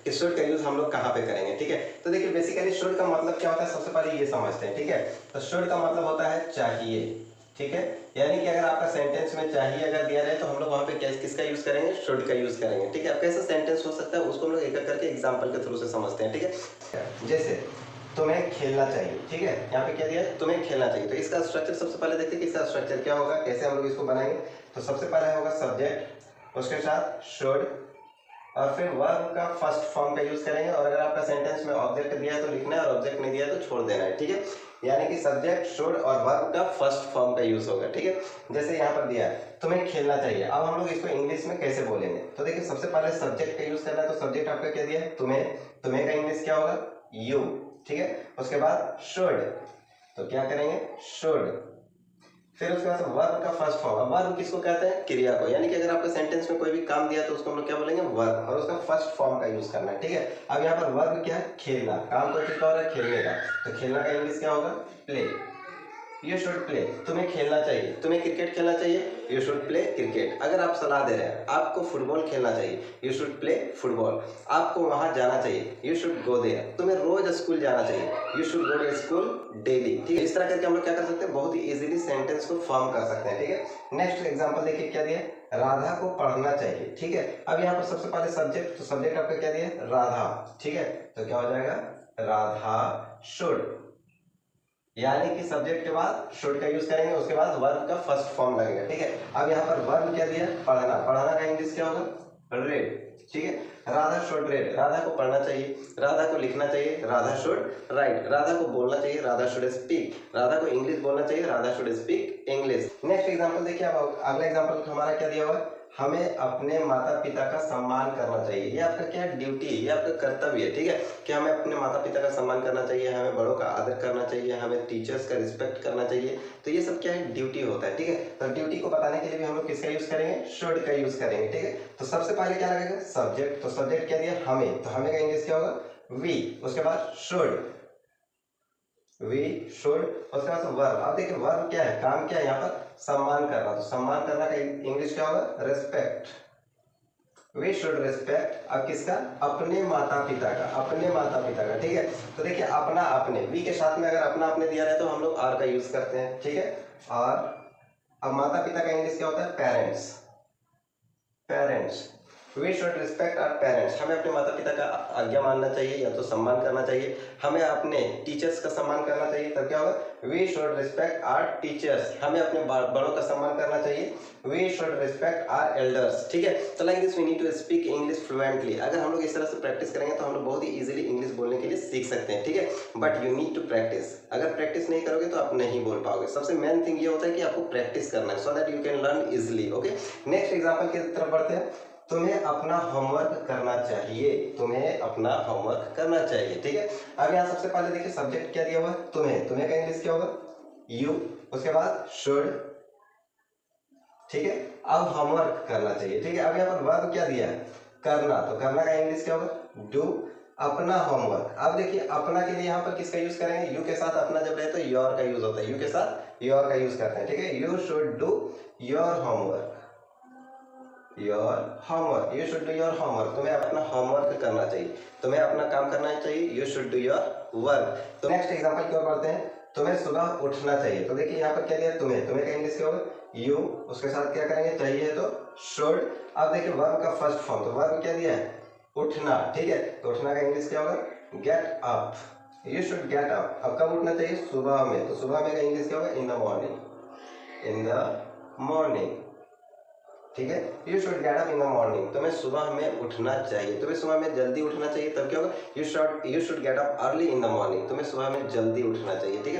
कि शुड का यूज हम लोग कहाँ पे करेंगे, ठीक है। तो देखिए बेसिकली शुड का मतलब क्या होता है, सबसे पहले ये समझते हैं, ठीक है। तो शुड का मतलब होता है चाहिए, ठीक है। यानी कि अगर आपका सेंटेंस में चाहिए अगर दिया रहे तो हम लोग वहाँ पे किसका यूज करेंगे, शुड का यूज करेंगे, ठीक है। अब कैसे सेंटेंस हो सकता है उसको हम लोग एक एक करके एग्जाम्पल के थ्रू से समझते हैं, ठीक है। जैसे तुम्हें खेलना चाहिए, ठीक है। यहाँ पे क्या दिया है, तुम्हें खेलना चाहिए। तो इसका स्ट्रक्चर सबसे पहले देखते हैं कि इसका स्ट्रक्चर क्या होगा, कैसे हम लोग इसको बनाएंगे। तो सबसे पहले होगा सब्जेक्ट, उसके साथ शुड, और फिर वर्ब का फर्स्ट फॉर्म का यूज करेंगे। और अगर आपका सेंटेंस में ऑब्जेक्ट दिया है तो लिखना है, और ऑब्जेक्ट नहीं दिया है तो छोड़ देना है, ठीक है। यानी कि सब्जेक्ट, शुड और वर्ब का फर्स्ट फॉर्म का यूज होगा, ठीक है। जैसे यहाँ पर दिया है तुम्हें खेलना चाहिए, अब हम लोग इसको इंग्लिश में कैसे बोलेंगे। तो देखिए सबसे पहले सब्जेक्ट का यूज करना है। तो सब्जेक्ट आपका क्या दिया है, तुम्हें, तुम्हें का इंग्लिश क्या होगा, यू, ठीक है। उसके बाद शुड, तो क्या करेंगे, शुड। फिर उसके बाद वर्ब का फर्स्ट फॉर्म, वर्ब किसको कहते हैं, क्रिया को। यानी कि अगर आपके सेंटेंस में कोई भी काम दिया तो उसको हम लोग क्या बोलेंगे, वर्ब, और उसका फर्स्ट फॉर्म का यूज करना है, ठीक है। अब यहाँ पर वर्ब क्या है, खेलना, काम तो किसका हो रहा है, खेलने का। तो खेलना का इंग्लिश क्या होगा, प्ले। यू शुड प्ले, तुम्हें खेलना चाहिए, तुम्हें क्रिकेट खेलना चाहिए, यू शुड प्ले क्रिकेट। अगर आप सलाह दे रहे हैं आपको फुटबॉल खेलना चाहिए, यू शुड प्ले फुटबॉल। आपको वहां जाना चाहिए, यू शुड गो देयर। तुम्हें रोज स्कूल जाना चाहिए, you should go to school daily, ठीक है। इस तरह करके हम लोग क्या कर सकते हैं, बहुत ही इजीली सेंटेंस को फॉर्म कर सकते हैं, ठीक है। नेक्स्ट एग्जाम्पल देखिए क्या दिया, राधा को पढ़ना चाहिए, ठीक है। अब यहाँ पर सबसे पहले सब्जेक्ट, तो सब्जेक्ट आपका क्या दिया, राधा, ठीक है। तो क्या हो जाएगा, राधा शुड, यानी कि सब्जेक्ट के बाद शुड का यूज करेंगे, उसके बाद वर्ब का फर्स्ट फॉर्म लगेगा, ठीक है। अब यहाँ पर वर्ब क्या दिया, पढ़ना, पढ़ना का इंग्लिश क्या होगा, रेड, ठीक है। राधा शुड रेड, राधा को पढ़ना चाहिए, राधा को लिखना चाहिए, राधा शुड राइट, राधा को बोलना चाहिए, राधा शुड स्पीक, राधा को इंग्लिश बोलना चाहिए, Radha should speak English. Next example देखिए, अब अगला एग्जांपल हमारा क्या दिया हुआ है, हमें अपने माता पिता का सम्मान करना चाहिए। ये आपका क्या है, ड्यूटी, ये आपका कर्तव्य है, ठीक है। कि हमें अपने माता पिता का सम्मान करना चाहिए, हमें बड़ों का आदर करना चाहिए, हमें टीचर्स का रिस्पेक्ट करना चाहिए। तो ये सब क्या है, ड्यूटी होता है, ठीक है। तो ड्यूटी को बताने के लिए भी हम लोग किसका यूज करेंगे, शुड का यूज करेंगे, ठीक है। तो सबसे पहले क्या लगेगा, सब्जेक्ट, तो सब्जेक्ट क्या दिया, हमें, तो हमें का इंग्लिश क्या होगा, वी। उसके बाद शुड, वी शुड। उसके बाद वर्ब, अब देखिए वर्ब क्या है, काम क्या है यहाँ पर, सम्मान करना। तो सम्मान करना का इंग्लिश क्या होगा, रेस्पेक्ट, वी शुड रेस्पेक्ट। अब किसका, अपने माता पिता का, अपने माता पिता का, ठीक है। तो देखिए अपना, अपने, वी के साथ में अगर अपना अपने दिया रहे तो हम लोग आर का यूज करते हैं, ठीक है। और अब माता पिता का इंग्लिश क्या होता है, parents, parents. We should respect our parents, हमें अपने माता पिता का आज्ञा मानना चाहिए या तो सम्मान करना चाहिए। हमें अपने टीचर्स का सम्मान करना चाहिए, तब क्या होगा, we should respect our teachers, हमें अपने बड़ों का सम्मान करना चाहिए, we should respect our elders, ठीक है। तो like this we need to speak English fluently. अगर हम लोग इस तरह से प्रैक्टिस करेंगे तो हम लोग बहुत ही इजीली इंग्लिश बोलने के लिए सीख सकते हैं, ठीक है। But you need to practice, अगर प्रैक्टिस नहीं करोगे तो आप नहीं बोल पाओगे। सबसे मेन थिंग ये होता है कि आपको प्रैक्टिस करना है, so that you can learn easily, okay. Next example की तरफ बढ़ते हैं, तुम्हें अपना होमवर्क करना चाहिए, तुम्हें अपना होमवर्क करना चाहिए, ठीक है। अब यहाँ सबसे पहले देखिए सब्जेक्ट क्या दिया हुआ है, तुम्हें, तुम्हें का इंग्लिश क्या होगा, यू। उसके बाद शुड, ठीक है। अब होमवर्क करना चाहिए, ठीक है। अब यहाँ पर वर्ब क्या दिया है, करना, तो करना का इंग्लिश क्या होगा, डू। अपना होमवर्क, अब देखिए अपना के लिए यहाँ पर किसका यूज करेंगे, यू के साथ अपना जब रहे तो योर का यूज होता है, यू के साथ योर का यूज करते हैं, ठीक है। You should do your homework, your homework, you should do your homework, तुम्हें अपना होमवर्क करना चाहिए, तुम्हें अपना काम करना चाहिए, you should do your work. तो नेक्स्ट एग्जांपल की ओर बढ़ते हैं, तुम्हें सुबह उठना चाहिए। तो देखिए यहाँ पर क्या दिया है, तुम्हें, तुम्हें का इंग्लिश क्या होगा, यू। उसके साथ क्या करेंगे, चाहिए तो शुड। अब देखिए वर्ब का फर्स्ट फॉर्म, तो वर्ब क्या दिया है, उठना, ठीक है। तो उठना का इंग्लिश क्या होगा, get up, you should get up. अब कब उठना चाहिए, सुबह में, तो सुबह में का इंग्लिश क्या होगा, in the morning, in the morning, ठीक है। You should get up in the morning, तुम्हें सुबह में उठना चाहिए, तुम्हें सुबह में जल्दी उठना चाहिए, तब क्या होगा, you should get up early in the morning, तुम्हें सुबह में जल्दी उठना चाहिए, ठीक है।